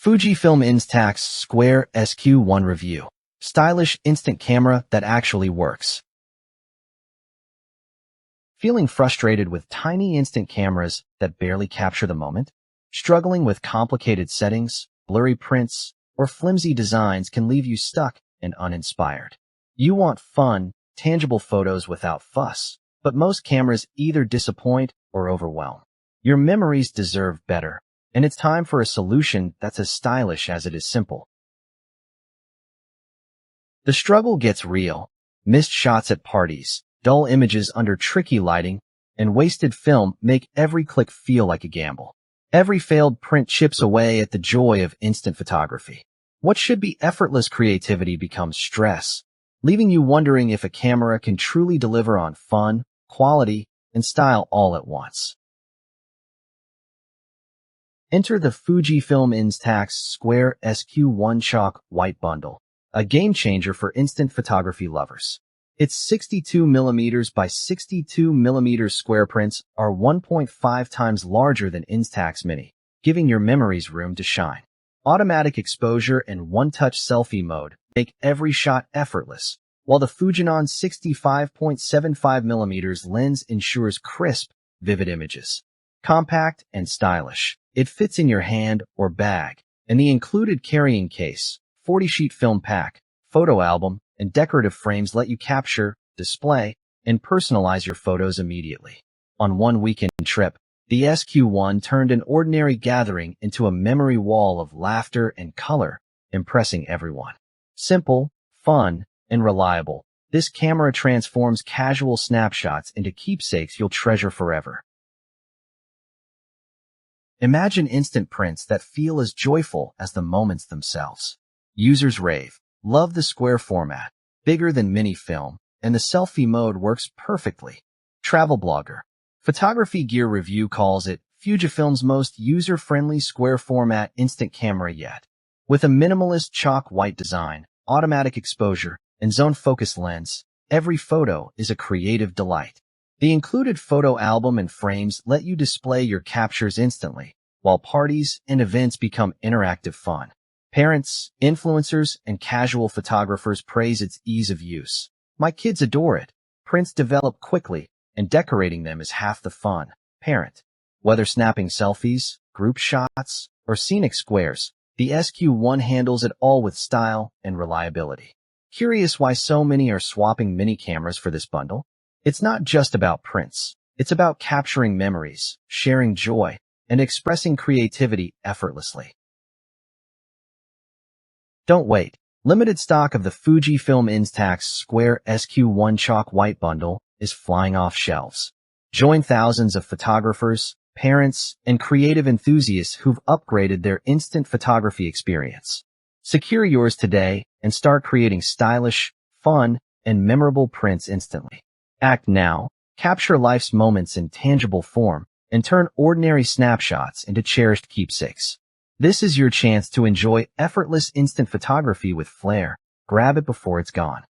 Fujifilm Instax Square SQ1 Review. Stylish instant camera that actually works. Feeling frustrated with tiny instant cameras that barely capture the moment? Struggling with complicated settings, blurry prints, or flimsy designs can leave you stuck and uninspired. You want fun, tangible photos without fuss, but most cameras either disappoint or overwhelm. Your memories deserve better, and it's time for a solution that's as stylish as it is simple. The struggle gets real. Missed shots at parties, dull images under tricky lighting, and wasted film make every click feel like a gamble. Every failed print chips away at the joy of instant photography. What should be effortless creativity becomes stress, leaving you wondering if a camera can truly deliver on fun, quality, and style all at once. Enter the Fujifilm Instax Square SQ1 Chalk White Bundle, a game-changer for instant photography lovers. Its 62mm by 62mm square prints are 1.5 times larger than Instax Mini, giving your memories room to shine. Automatic exposure and one-touch selfie mode make every shot effortless, while the Fujinon 65.75mm lens ensures crisp, vivid images. Compact and stylish, it fits in your hand or bag, and the included carrying case, 40-sheet film pack, photo album, and decorative frames let you capture, display, and personalize your photos immediately. On one weekend trip, the SQ1 turned an ordinary gathering into a memory wall of laughter and color, impressing everyone. Simple, fun, and reliable, this camera transforms casual snapshots into keepsakes you'll treasure forever. Imagine instant prints that feel as joyful as the moments themselves. Users rave. Love the square format, bigger than mini film, and the selfie mode works perfectly. Travel blogger. Photography Gear Review calls it Fujifilm's most user-friendly square format instant camera yet. With a minimalist chalk white design, automatic exposure, and zone focus lens, every photo is a creative delight. The included photo album and frames let you display your captures instantly, while parties and events become interactive fun. Parents, influencers, and casual photographers praise its ease of use. My kids adore it. Prints develop quickly, and decorating them is half the fun. Parent. Whether snapping selfies, group shots, or scenic squares, the SQ1 handles it all with style and reliability. Curious why so many are swapping mini cameras for this bundle? It's not just about prints. It's about capturing memories, sharing joy, and expressing creativity effortlessly. Don't wait. Limited stock of the Fujifilm Instax Square SQ1 Chalk White Bundle is flying off shelves. Join thousands of photographers, parents, and creative enthusiasts who've upgraded their instant photography experience. Secure yours today and start creating stylish, fun, and memorable prints instantly. Act now, capture life's moments in tangible form, and turn ordinary snapshots into cherished keepsakes. This is your chance to enjoy effortless instant photography with flair. Grab it before it's gone.